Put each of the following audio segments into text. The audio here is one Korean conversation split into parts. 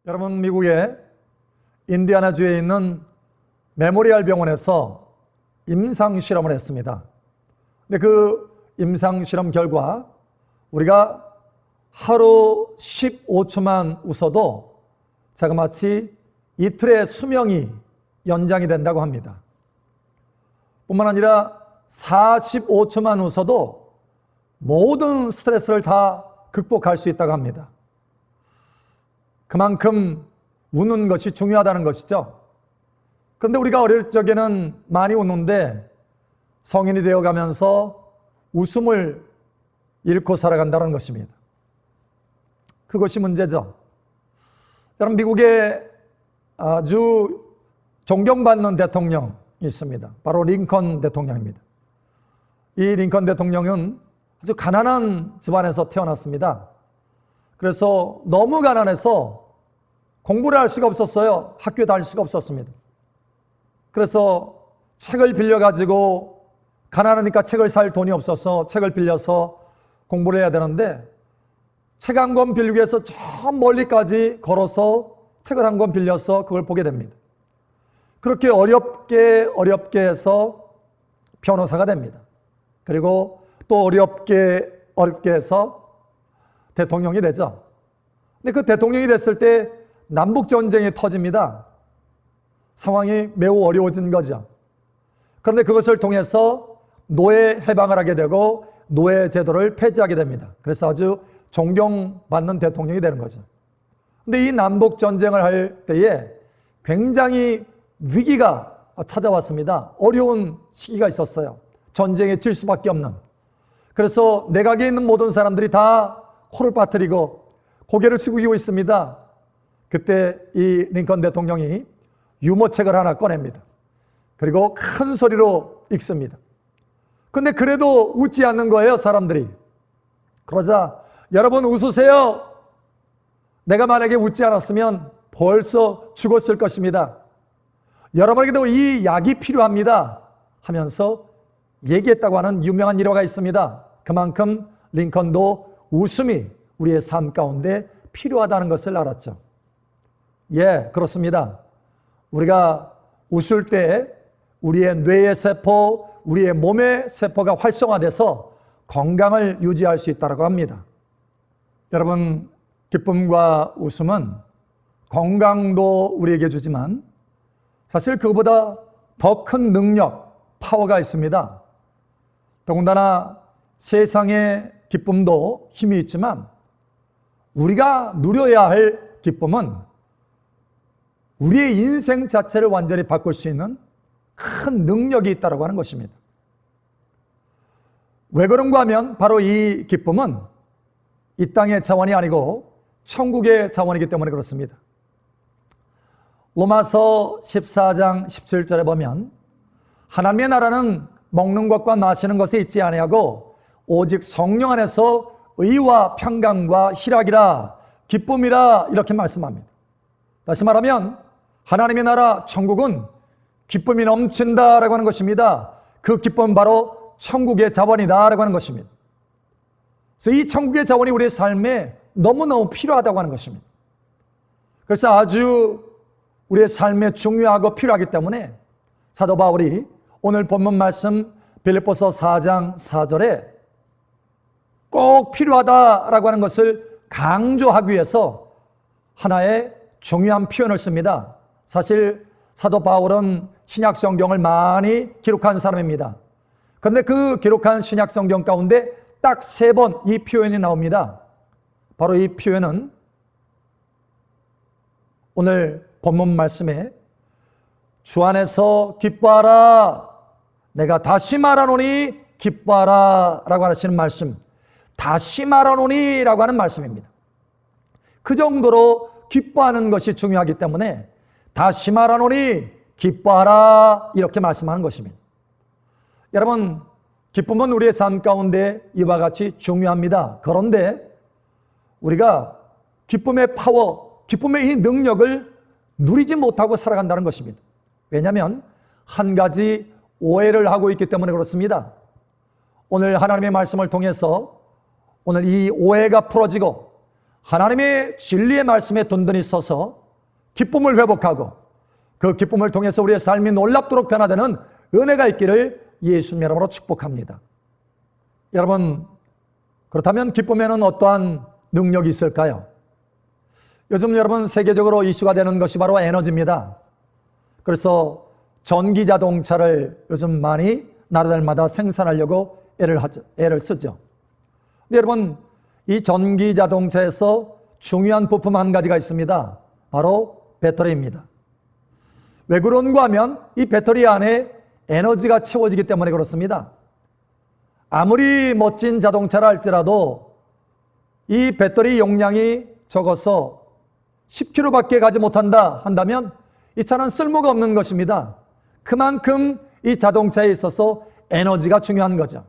여러분, 미국의 인디애나주에 있는 메모리얼 병원에서 임상실험을 했습니다. 근데 그 임상실험 결과 우리가 하루 15초만 웃어도 자그마치 이틀의 수명이 연장이 된다고 합니다. 뿐만 아니라 45초만 웃어도 모든 스트레스를 다 극복할 수 있다고 합니다. 그만큼 웃는 것이 중요하다는 것이죠. 그런데 우리가 어릴 적에는 많이 웃는데 성인이 되어가면서 웃음을 잃고 살아간다는 것입니다. 그것이 문제죠. 여러분, 미국에 아주 존경받는 대통령이 있습니다. 바로 링컨 대통령입니다. 이 링컨 대통령은 아주 가난한 집안에서 태어났습니다. 그래서 너무 가난해서 공부를 할 수가 없었어요. 학교에 다닐 수가 없었습니다. 그래서 책을 빌려가지고, 가난하니까 책을 살 돈이 없어서 책을 빌려서 공부를 해야 되는데, 책 한 권 빌리기 위해서 저 멀리까지 걸어서 책을 한 권 빌려서 그걸 보게 됩니다. 그렇게 어렵게 해서 변호사가 됩니다. 그리고 또 어렵게 해서 대통령이 되죠. 근데 그 대통령이 됐을 때 남북전쟁이 터집니다. 상황이 매우 어려워진 거죠. 그런데 그것을 통해서 노예 해방을 하게 되고 노예 제도를 폐지하게 됩니다. 그래서 아주 존경받는 대통령이 되는 거죠. 근데 이 남북전쟁을 할 때에 굉장히 위기가 찾아왔습니다. 어려운 시기가 있었어요. 전쟁에 질 수밖에 없는. 그래서 내각에 있는 모든 사람들이 다 코를 빠뜨리고 고개를 숙이고 있습니다. 그때 이 링컨 대통령이 유모책을 하나 꺼냅니다. 그리고 큰 소리로 읽습니다. 근데 그래도 웃지 않는 거예요, 사람들이. 그러자 여러분 웃으세요. 내가 만약에 웃지 않았으면 벌써 죽었을 것입니다. 여러분에게도 이 약이 필요합니다 하면서 얘기했다고 하는 유명한 일화가 있습니다. 그만큼 링컨도 웃음이 우리의 삶 가운데 필요하다는 것을 알았죠. 예, 그렇습니다. 우리가 웃을 때 우리의 뇌의 세포, 우리의 몸의 세포가 활성화돼서 건강을 유지할 수 있다고 합니다. 여러분, 기쁨과 웃음은 건강도 우리에게 주지만 사실 그보다 더 큰 능력, 파워가 있습니다. 더군다나 세상의 기쁨도 힘이 있지만 우리가 누려야 할 기쁨은 우리의 인생 자체를 완전히 바꿀 수 있는 큰 능력이 있다고 하는 것입니다. 왜 그런가 하면 바로 이 기쁨은 이 땅의 자원이 아니고 천국의 자원이기 때문에 그렇습니다. 로마서 14장 17절에 보면 하나님의 나라는 먹는 것과 마시는 것에 있지 아니하고 오직 성령 안에서 의와 평강과 희락이라 기쁨이라 이렇게 말씀합니다. 다시 말하면 하나님의 나라 천국은 기쁨이 넘친다라고 하는 것입니다. 그 기쁨은 바로 천국의 자원이다라고 하는 것입니다. 그래서 이 천국의 자원이 우리의 삶에 너무너무 필요하다고 하는 것입니다. 그래서 아주 우리의 삶에 중요하고 필요하기 때문에 사도 바울이 오늘 본문 말씀 빌립보서 4장 4절에 꼭 필요하다라고 하는 것을 강조하기 위해서 하나의 중요한 표현을 씁니다. 사실 사도 바울은 신약 성경을 많이 기록한 사람입니다. 그런데 그 기록한 신약 성경 가운데 딱 3번 이 표현이 나옵니다. 바로 이 표현은 오늘 본문 말씀에 주 안에서 기뻐하라, 내가 다시 말하노니 기뻐하라 라고 하시는 말씀, 다시 말하노니 라고 하는 말씀입니다. 그 정도로 기뻐하는 것이 중요하기 때문에 다시 말하노니 기뻐하라 이렇게 말씀하는 것입니다. 여러분, 기쁨은 우리의 삶 가운데 이와 같이 중요합니다. 그런데 우리가 기쁨의 파워, 기쁨의 이 능력을 누리지 못하고 살아간다는 것입니다. 왜냐하면 한 가지 오해를 하고 있기 때문에 그렇습니다. 오늘 하나님의 말씀을 통해서 오늘 이 오해가 풀어지고 하나님의 진리의 말씀에 든든히 서서 기쁨을 회복하고 그 기쁨을 통해서 우리의 삶이 놀랍도록 변화되는 은혜가 있기를 예수님 이름으로 축복합니다. 여러분, 그렇다면 기쁨에는 어떠한 능력이 있을까요? 요즘 여러분 세계적으로 이슈가 되는 것이 바로 에너지입니다. 그래서 전기 자동차를 요즘 많이 나라들마다 생산하려고 애를 쓰죠. 근데 여러분, 이 전기 자동차에서 중요한 부품 한 가지가 있습니다. 바로 배터리입니다. 왜 그런가 하면 이 배터리 안에 에너지가 채워지기 때문에 그렇습니다. 아무리 멋진 자동차라 할지라도 이 배터리 용량이 적어서 10km밖에 가지 못한다 한다면 이 차는 쓸모가 없는 것입니다. 그만큼 이 자동차에 있어서 에너지가 중요한 거죠.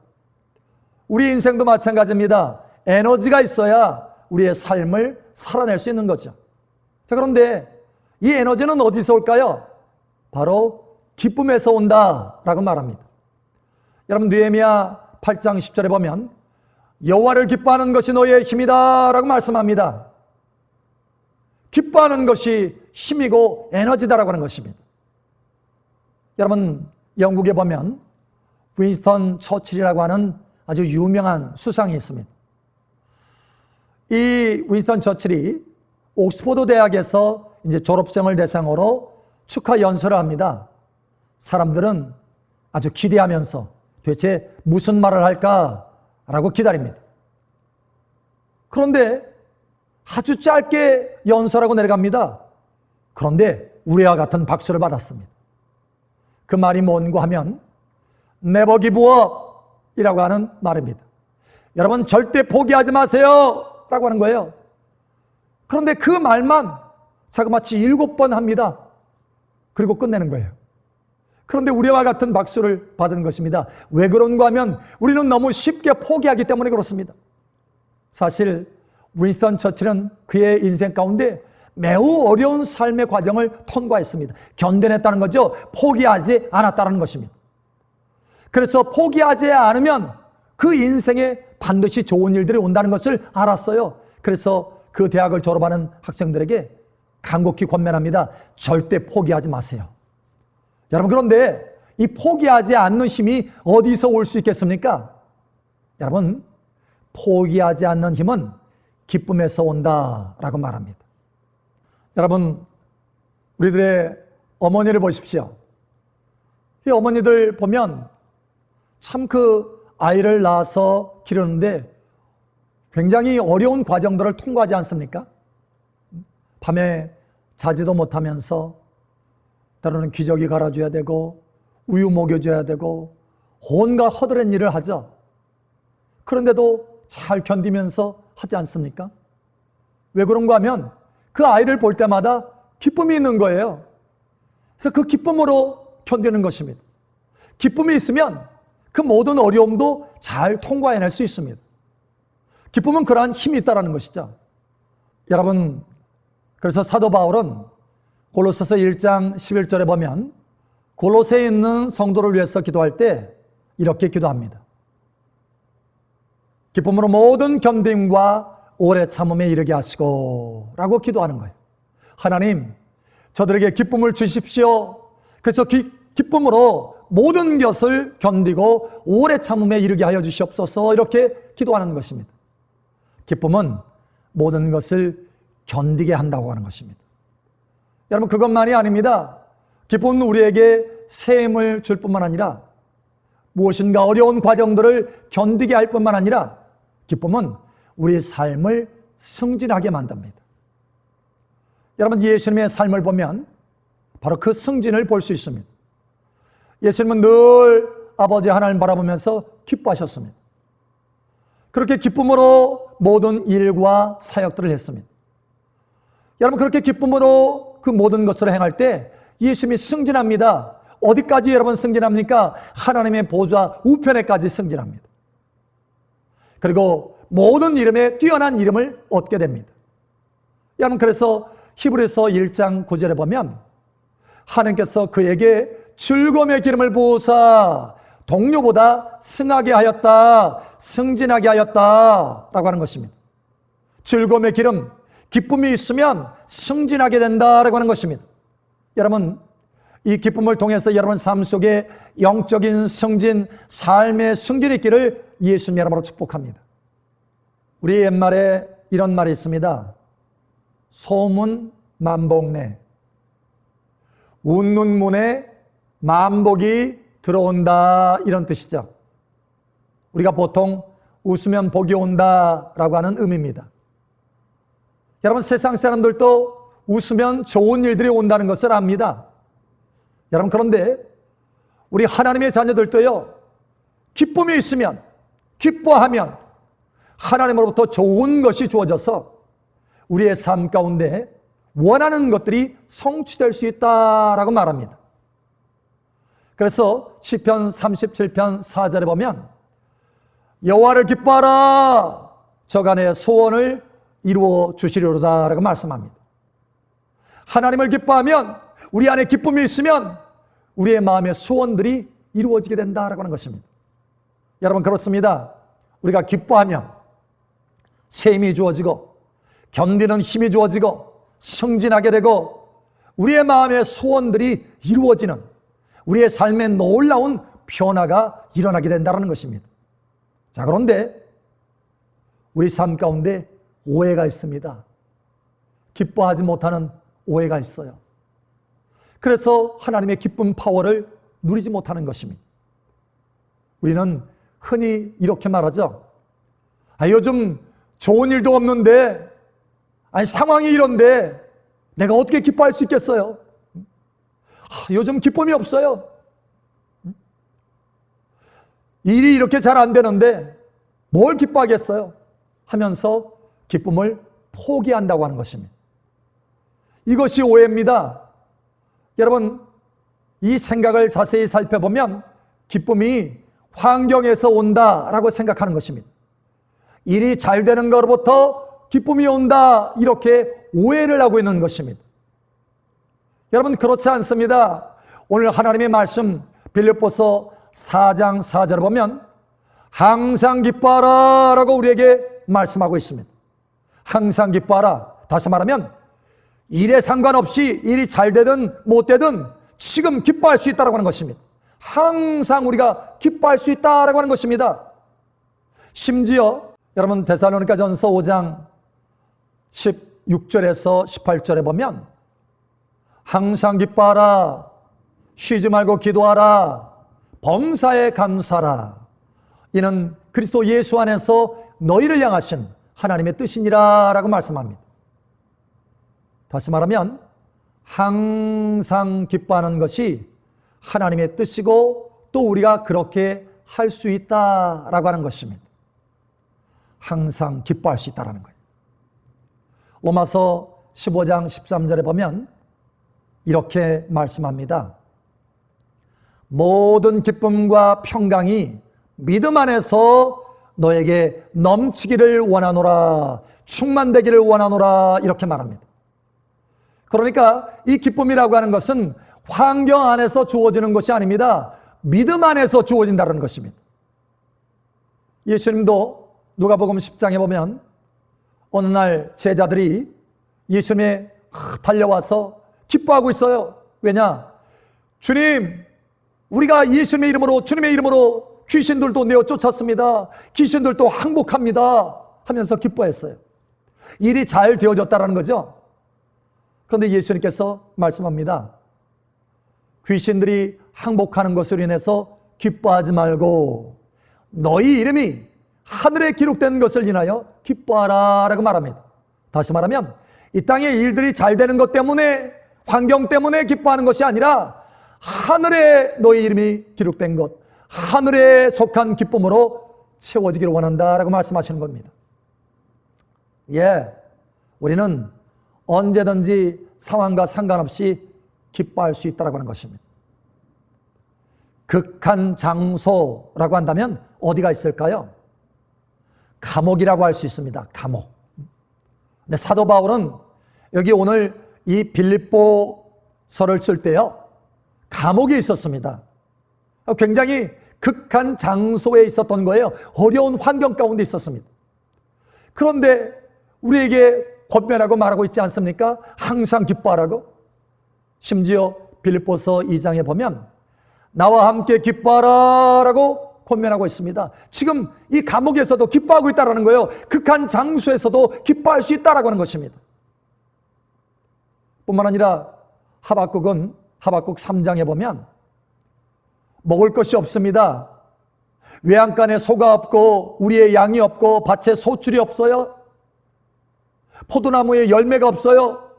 우리 인생도 마찬가지입니다. 에너지가 있어야 우리의 삶을 살아낼 수 있는 거죠. 자, 그런데 이 에너지는 어디서 올까요? 바로 기쁨에서 온다라고 말합니다. 여러분, 느헤미야 8장 10절에 보면 여호와를 기뻐하는 것이 너희의 힘이다 라고 말씀합니다. 기뻐하는 것이 힘이고 에너지다라고 하는 것입니다. 여러분, 영국에 보면 윈스턴 처칠이라고 하는 아주 유명한 수상이 있습니다. 이 윈스턴 처칠이 옥스퍼드 대학에서 이제 졸업생을 대상으로 축하 연설을 합니다. 사람들은 아주 기대하면서 도대체 무슨 말을 할까라고 기다립니다. 그런데 아주 짧게 연설하고 내려갑니다. 그런데 우리와 같은 박수를 받았습니다. 그 말이 뭔가 하면 Never give up 이라고 하는 말입니다. 여러분, 절대 포기하지 마세요 라고 하는 거예요. 그런데 그 말만 자그마치 7번 합니다. 그리고 끝내는 거예요. 그런데 우리와 같은 박수를 받은 것입니다. 왜 그런가 하면 우리는 너무 쉽게 포기하기 때문에 그렇습니다. 사실 윈스턴 처칠은 그의 인생 가운데 매우 어려운 삶의 과정을 통과했습니다. 견뎌냈다는 거죠. 포기하지 않았다는 것입니다. 그래서 포기하지 않으면 그 인생에 반드시 좋은 일들이 온다는 것을 알았어요. 그래서 그 대학을 졸업하는 학생들에게 간곡히 권면합니다. 절대 포기하지 마세요. 여러분, 그런데 이 포기하지 않는 힘이 어디서 올 수 있겠습니까? 여러분, 포기하지 않는 힘은 기쁨에서 온다라고 말합니다. 여러분, 우리들의 어머니를 보십시오. 이 어머니들 보면 참 그 아이를 낳아서 기르는데 굉장히 어려운 과정들을 통과하지 않습니까? 밤에 자지도 못하면서 때로는 기저귀 갈아줘야 되고 우유 먹여줘야 되고 온갖 허드렛 일을 하죠. 그런데도 잘 견디면서 하지 않습니까? 왜 그런가 하면 그 아이를 볼 때마다 기쁨이 있는 거예요. 그래서 그 기쁨으로 견디는 것입니다. 기쁨이 있으면 그 모든 어려움도 잘 통과해낼 수 있습니다. 기쁨은 그러한 힘이 있다는 것이죠. 여러분, 그래서 사도 바울은 골로새서 1장 11절에 보면 골로새에 있는 성도를 위해서 기도할 때 이렇게 기도합니다. 기쁨으로 모든 견딤과 오래 참음에 이르게 하시고 라고 기도하는 거예요. 하나님, 저들에게 기쁨을 주십시오. 그래서 기쁨으로 모든 것을 견디고 오래 참음에 이르게 하여 주시옵소서 이렇게 기도하는 것입니다. 기쁨은 모든 것을 견디게 한다고 하는 것입니다. 여러분, 그것만이 아닙니다. 기쁨은 우리에게 새 힘을 줄 뿐만 아니라 무엇인가 어려운 과정들을 견디게 할 뿐만 아니라 기쁨은 우리의 삶을 승진하게 만듭니다. 여러분, 예수님의 삶을 보면 바로 그 승진을 볼 수 있습니다. 예수님은 늘 아버지 하나님 바라보면서 기뻐하셨습니다. 그렇게 기쁨으로 모든 일과 사역들을 했습니다. 여러분, 그렇게 기쁨으로 그 모든 것을 행할 때 예수님이 승진합니다. 어디까지 여러분 승진합니까? 하나님의 보좌 우편에까지 승진합니다. 그리고 모든 이름에 뛰어난 이름을 얻게 됩니다. 여러분, 그래서 히브리서 1장 9절에 보면 하나님께서 그에게 즐거움의 기름을 부으사 동료보다 승하게 하였다, 승진하게 하였다 라고 하는 것입니다. 즐거움의 기름, 기쁨이 있으면 승진하게 된다라고 하는 것입니다. 여러분, 이 기쁨을 통해서 여러분 삶 속에 영적인 승진, 삶의 승진이 있기를 예수님 이름으로 축복합니다. 우리 옛말에 이런 말이 있습니다. 소문 만복내, 웃는 문에 만복이 들어온다, 이런 뜻이죠. 우리가 보통 웃으면 복이 온다라고 하는 의미입니다. 여러분, 세상 사람들도 웃으면 좋은 일들이 온다는 것을 압니다. 여러분, 그런데 우리 하나님의 자녀들도요, 기쁨이 있으면, 기뻐하면 하나님으로부터 좋은 것이 주어져서 우리의 삶 가운데 원하는 것들이 성취될 수 있다라고 말합니다. 그래서 시편 37편 4절에 보면 여호와를 기뻐하라, 저간의 소원을 이루어 주시리로다 라고 말씀합니다. 하나님을 기뻐하면, 우리 안에 기쁨이 있으면 우리의 마음의 소원들이 이루어지게 된다라고 하는 것입니다. 여러분, 그렇습니다. 우리가 기뻐하면 새 힘이 주어지고 견디는 힘이 주어지고 승진하게 되고 우리의 마음의 소원들이 이루어지는, 우리의 삶에 놀라운 변화가 일어나게 된다는 것입니다. 자, 그런데 우리 삶 가운데 오해가 있습니다. 기뻐하지 못하는 오해가 있어요. 그래서 하나님의 기쁨 파워를 누리지 못하는 것입니다. 우리는 흔히 이렇게 말하죠. 요즘 좋은 일도 없는데, 상황이 이런데 내가 어떻게 기뻐할 수 있겠어요? 요즘 기쁨이 없어요. 일이 이렇게 잘 안 되는데 뭘 기뻐하겠어요? 하면서 기쁨을 포기한다고 하는 것입니다. 이것이 오해입니다. 여러분, 이 생각을 자세히 살펴보면 기쁨이 환경에서 온다라고 생각하는 것입니다. 일이 잘 되는 것으로부터 기쁨이 온다, 이렇게 오해를 하고 있는 것입니다. 여러분, 그렇지 않습니다. 오늘 하나님의 말씀 빌립보서 4장 4절을 보면 항상 기뻐하라 라고 우리에게 말씀하고 있습니다. 항상 기뻐하라. 다시 말하면 일에 상관없이 일이 잘 되든 못 되든 지금 기뻐할 수 있다고 하는 것입니다. 항상 우리가 기뻐할 수 있다고 하는 것입니다. 심지어 여러분, 데살로니가전서 5장 16절에서 18절에 보면 항상 기뻐하라, 쉬지 말고 기도하라, 범사에 감사하라, 이는 그리스도 예수 안에서 너희를 향하신 하나님의 뜻이니라 라고 말씀합니다. 다시 말하면 항상 기뻐하는 것이 하나님의 뜻이고 또 우리가 그렇게 할 수 있다라고 하는 것입니다. 항상 기뻐할 수 있다라는 거예요. 로마서 15장 13절에 보면 이렇게 말씀합니다. 모든 기쁨과 평강이 믿음 안에서 너에게 넘치기를 원하노라, 충만되기를 원하노라, 이렇게 말합니다. 그러니까 이 기쁨이라고 하는 것은 환경 안에서 주어지는 것이 아닙니다. 믿음 안에서 주어진다는 것입니다. 예수님도 누가복음 10장에 보면 어느 날 제자들이 예수님에 달려와서 기뻐하고 있어요. 왜냐? 주님, 우리가 예수님의 이름으로, 주님의 이름으로 귀신들도 내어 쫓았습니다. 귀신들도 항복합니다 하면서 기뻐했어요. 일이 잘 되어졌다는 거죠. 그런데 예수님께서 말씀합니다. 귀신들이 항복하는 것으로 인해서 기뻐하지 말고 너희 이름이 하늘에 기록된 것을 인하여 기뻐하라 라고 말합니다. 다시 말하면 이 땅의 일들이 잘 되는 것 때문에, 환경 때문에 기뻐하는 것이 아니라 하늘에 너희 이름이 기록된 것, 하늘에 속한 기쁨으로 채워지기를 원한다라고 말씀하시는 겁니다. 우리는 언제든지 상황과 상관없이 기뻐할 수 있다고 하는 것입니다. 극한 장소라고 한다면 어디가 있을까요? 감옥이라고 할 수 있습니다. 감옥. 근데 사도 바울은 여기 오늘 이 빌립보서를 쓸 때요, 감옥에 있었습니다. 굉장히 극한 장소에 있었던 거예요. 어려운 환경 가운데 있었습니다. 그런데 우리에게 권면하고 말하고 있지 않습니까? 항상 기뻐하라고. 심지어 빌립보서 2장에 보면 나와 함께 기뻐하라 라고 권면하고 있습니다. 지금 이 감옥에서도 기뻐하고 있다는 거예요. 극한 장소에서도 기뻐할 수 있다라고 하는 것입니다. 뿐만 아니라 하박국 3장에 보면 먹을 것이 없습니다. 외양간에 소가 없고 우리의 양이 없고 밭에 소출이 없어요. 포도나무에 열매가 없어요.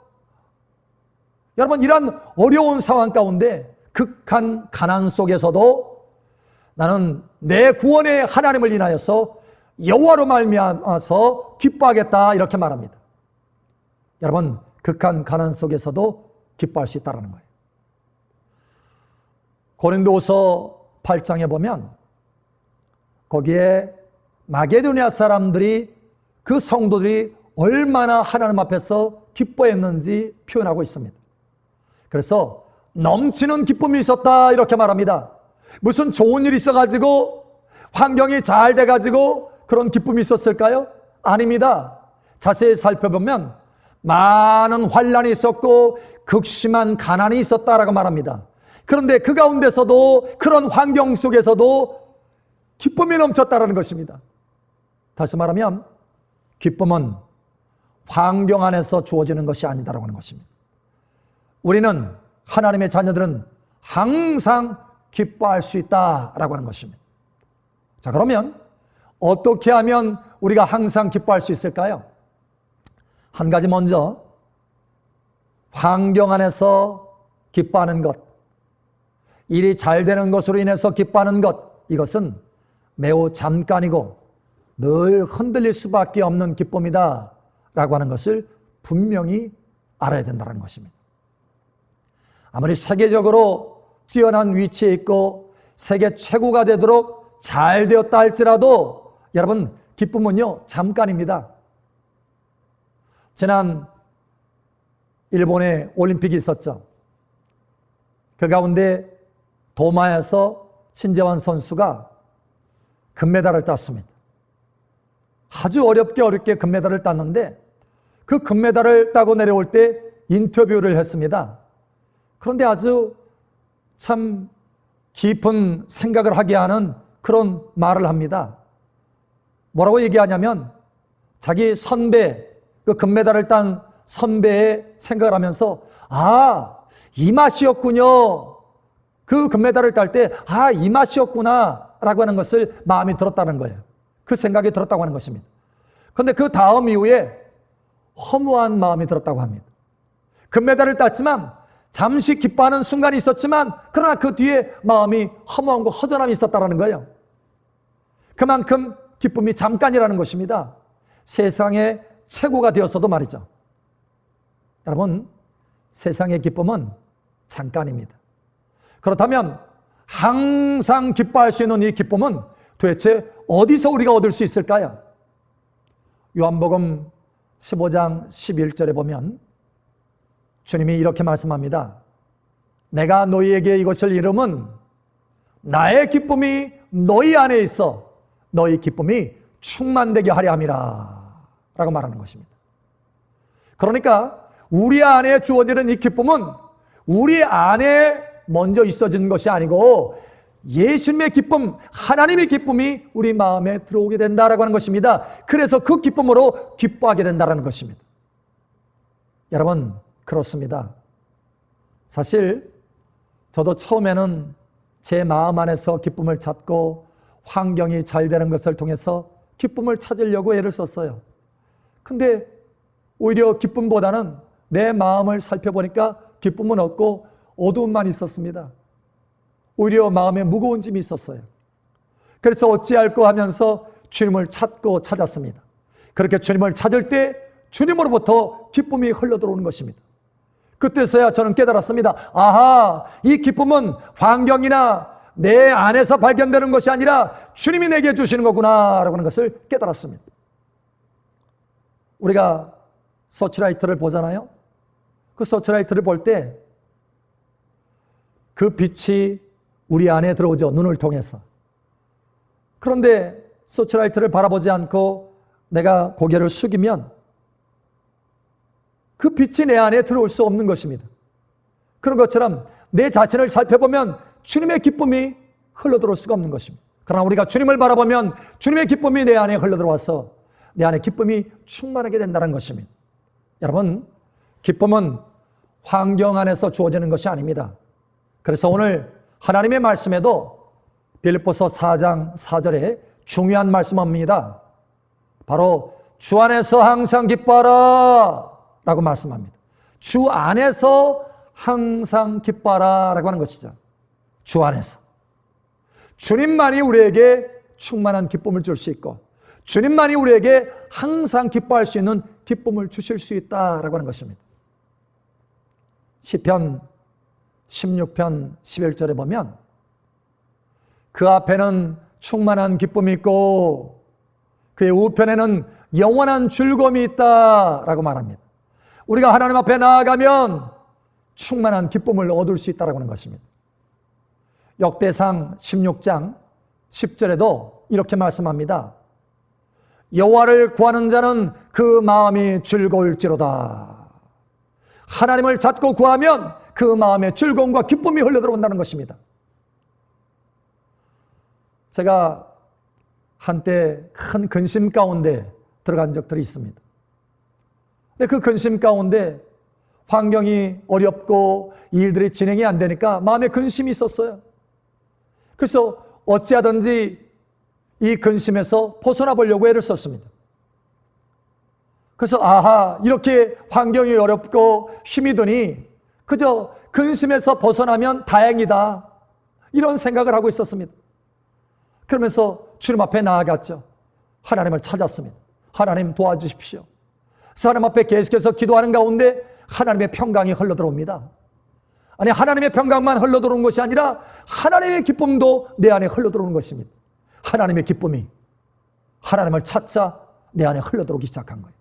여러분, 이런 어려운 상황 가운데 극한 가난 속에서도 나는 내 구원의 하나님을 인하여서 여호와로 말미암아서 기뻐하겠다 이렇게 말합니다. 여러분, 극한 가난 속에서도 기뻐할 수 있다는 거예요. 고린도후서 8장에 보면 거기에 마게도냐 사람들이 그 성도들이 얼마나 하나님 앞에서 기뻐했는지 표현하고 있습니다. 그래서 넘치는 기쁨이 있었다 이렇게 말합니다. 무슨 좋은 일이 있어가지고 환경이 잘 돼가지고 그런 기쁨이 있었을까요? 아닙니다. 자세히 살펴보면 많은 환난이 있었고 극심한 가난이 있었다라고 말합니다. 그런데 그 가운데서도 그런 환경 속에서도 기쁨이 넘쳤다라는 것입니다. 다시 말하면 기쁨은 환경 안에서 주어지는 것이 아니다라고 하는 것입니다. 우리는 하나님의 자녀들은 항상 기뻐할 수 있다라고 하는 것입니다. 자, 그러면 어떻게 하면 우리가 항상 기뻐할 수 있을까요? 한 가지 먼저 환경 안에서 기뻐하는 것, 일이 잘 되는 것으로 인해서 기뻐하는 것, 이것은 매우 잠깐이고 늘 흔들릴 수밖에 없는 기쁨이다 라고 하는 것을 분명히 알아야 된다는 것입니다. 아무리 세계적으로 뛰어난 위치에 있고 세계 최고가 되도록 잘 되었다 할지라도 여러분, 기쁨은요 잠깐입니다. 지난 일본에 올림픽이 있었죠. 그 가운데 도마에서 신재환 선수가 금메달을 땄습니다. 아주 어렵게 금메달을 땄는데 그 금메달을 따고 내려올 때 인터뷰를 했습니다. 그런데 아주 참 깊은 생각을 하게 하는 그런 말을 합니다. 뭐라고 얘기하냐면 자기 선배, 그 금메달을 딴 선배의 생각을 하면서 이 맛이었군요. 그 금메달을 딸 때 이 맛이었구나 라고 하는 것을 마음이 들었다는 거예요. 그 생각이 들었다고 하는 것입니다. 그런데 그 다음 이후에 허무한 마음이 들었다고 합니다. 금메달을 땄지만 잠시 기뻐하는 순간이 있었지만 그러나 그 뒤에 마음이 허무함과 허전함이 있었다는 거예요. 그만큼 기쁨이 잠깐이라는 것입니다. 세상의 최고가 되었어도 말이죠. 여러분, 세상의 기쁨은 잠깐입니다. 그렇다면 항상 기뻐할 수 있는 이 기쁨은 도대체 어디서 우리가 얻을 수 있을까요? 요한복음 15장 11절에 보면 주님이 이렇게 말씀합니다. 내가 너희에게 이것을 이름은 나의 기쁨이 너희 안에 있어 너희 기쁨이 충만되게 하려 함이라 라고 말하는 것입니다. 그러니까 우리 안에 주어지는 이 기쁨은 우리 안에 먼저 있어지는 것이 아니고 예수님의 기쁨, 하나님의 기쁨이 우리 마음에 들어오게 된다라고 하는 것입니다. 그래서 그 기쁨으로 기뻐하게 된다는 것입니다. 여러분, 그렇습니다. 사실 저도 처음에는 제 마음 안에서 기쁨을 찾고 환경이 잘 되는 것을 통해서 기쁨을 찾으려고 애를 썼어요. 근데 오히려 기쁨보다는 내 마음을 살펴보니까 기쁨은 없고 어두움만 있었습니다. 오히려 마음에 무거운 짐이 있었어요. 그래서 어찌할까 하면서 주님을 찾고 찾았습니다. 그렇게 주님을 찾을 때 주님으로부터 기쁨이 흘러들어오는 것입니다. 그때서야 저는 깨달았습니다. 이 기쁨은 환경이나 내 안에서 발견되는 것이 아니라 주님이 내게 주시는 거구나 라고 하는 것을 깨달았습니다. 우리가 서치라이트를 보잖아요. 그 서치라이트를 볼 때 그 빛이 우리 안에 들어오죠. 눈을 통해서. 그런데 서치라이트를 바라보지 않고 내가 고개를 숙이면 그 빛이 내 안에 들어올 수 없는 것입니다. 그런 것처럼 내 자신을 살펴보면 주님의 기쁨이 흘러들어올 수가 없는 것입니다. 그러나 우리가 주님을 바라보면 주님의 기쁨이 내 안에 흘러들어와서 내 안에 기쁨이 충만하게 된다는 것입니다. 여러분, 기쁨은 환경 안에서 주어지는 것이 아닙니다. 그래서 오늘 하나님의 말씀에도 빌립보서 4장 4절에 중요한 말씀입니다. 바로 주 안에서 항상 기뻐하라 라고 말씀합니다. 주 안에서 항상 기뻐하라 라고 하는 것이죠. 주 안에서. 주님만이 우리에게 충만한 기쁨을 줄 수 있고 주님만이 우리에게 항상 기뻐할 수 있는 기쁨을 주실 수 있다라고 하는 것입니다. 시편 16편 11절에 보면 그 앞에는 충만한 기쁨이 있고 그의 우편에는 영원한 즐거움이 있다라고 말합니다. 우리가 하나님 앞에 나아가면 충만한 기쁨을 얻을 수 있다라고 하는 것입니다. 역대상 16장 10절에도 이렇게 말씀합니다. 여호와를 구하는 자는 그 마음이 즐거울지로다. 하나님을 찾고 구하면 그 마음에 즐거움과 기쁨이 흘러들어온다는 것입니다. 제가 한때 큰 근심 가운데 들어간 적들이 있습니다. 근데 그 근심 가운데 환경이 어렵고 일들이 진행이 안 되니까 마음에 근심이 있었어요. 그래서 어찌하든지 이 근심에서 벗어나 보려고 애를 썼습니다. 그래서 이렇게 환경이 어렵고 힘이 드니 그저 근심에서 벗어나면 다행이다 이런 생각을 하고 있었습니다. 그러면서 주님 앞에 나아갔죠. 하나님을 찾았습니다. 하나님 도와주십시오. 그래서 하나님 앞에 계속해서 기도하는 가운데 하나님의 평강이 흘러들어옵니다. 아니, 하나님의 평강만 흘러들어오는 것이 아니라 하나님의 기쁨도 내 안에 흘러들어오는 것입니다. 하나님의 기쁨이 하나님을 찾자 내 안에 흘러들어오기 시작한 거예요.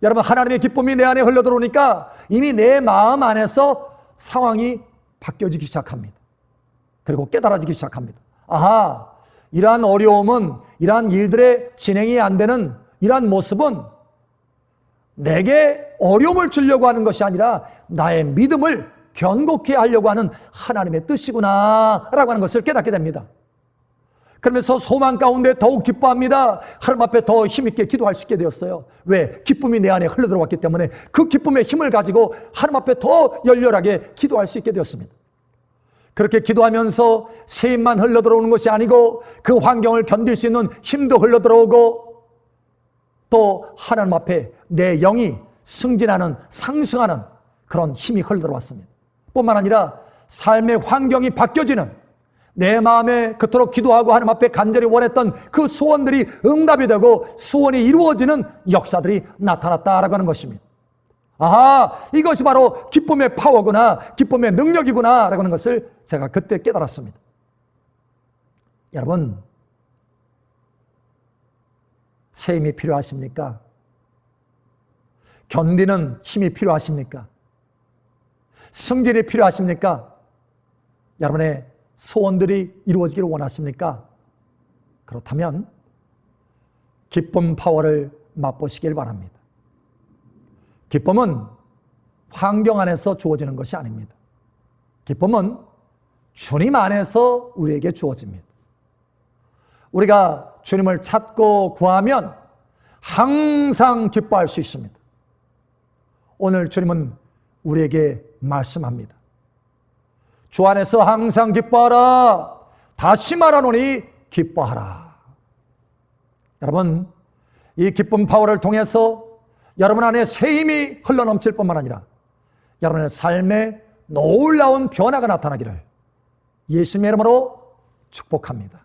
여러분, 하나님의 기쁨이 내 안에 흘러들어오니까 이미 내 마음 안에서 상황이 바뀌어지기 시작합니다. 그리고 깨달아지기 시작합니다. 이러한 어려움은, 이러한 일들의 진행이 안 되는 이러한 모습은 내게 어려움을 주려고 하는 것이 아니라 나의 믿음을 견고케 하려고 하는 하나님의 뜻이구나 라고 하는 것을 깨닫게 됩니다. 그러면서 소망 가운데 더욱 기뻐합니다. 하나님 앞에 더 힘있게 기도할 수 있게 되었어요. 왜? 기쁨이 내 안에 흘러들어왔기 때문에 그 기쁨의 힘을 가지고 하나님 앞에 더 열렬하게 기도할 수 있게 되었습니다. 그렇게 기도하면서 새 힘만 흘러들어오는 것이 아니고 그 환경을 견딜 수 있는 힘도 흘러들어오고 또 하나님 앞에 내 영이 승진하는, 상승하는 그런 힘이 흘러들어왔습니다. 뿐만 아니라 삶의 환경이 바뀌어지는, 내 마음에 그토록 기도하고 하나님 앞에 간절히 원했던 그 소원들이 응답이 되고 소원이 이루어지는 역사들이 나타났다라고 하는 것입니다. 이것이 바로 기쁨의 파워구나, 기쁨의 능력이구나 라고 하는 것을 제가 그때 깨달았습니다. 여러분, 새 힘이 필요하십니까? 견디는 힘이 필요하십니까? 승진이 필요하십니까? 여러분의 소원들이 이루어지기를 원하십니까? 그렇다면 기쁨 파워를 맛보시길 바랍니다. 기쁨은 환경 안에서 주어지는 것이 아닙니다. 기쁨은 주님 안에서 우리에게 주어집니다. 우리가 주님을 찾고 구하면 항상 기뻐할 수 있습니다. 오늘 주님은 우리에게 말씀합니다. 주 안에서 항상 기뻐하라. 다시 말하노니 기뻐하라. 여러분, 이 기쁨 파워를 통해서 여러분 안에 새 힘이 흘러넘칠 뿐만 아니라 여러분의 삶에 놀라운 변화가 나타나기를 예수님의 이름으로 축복합니다.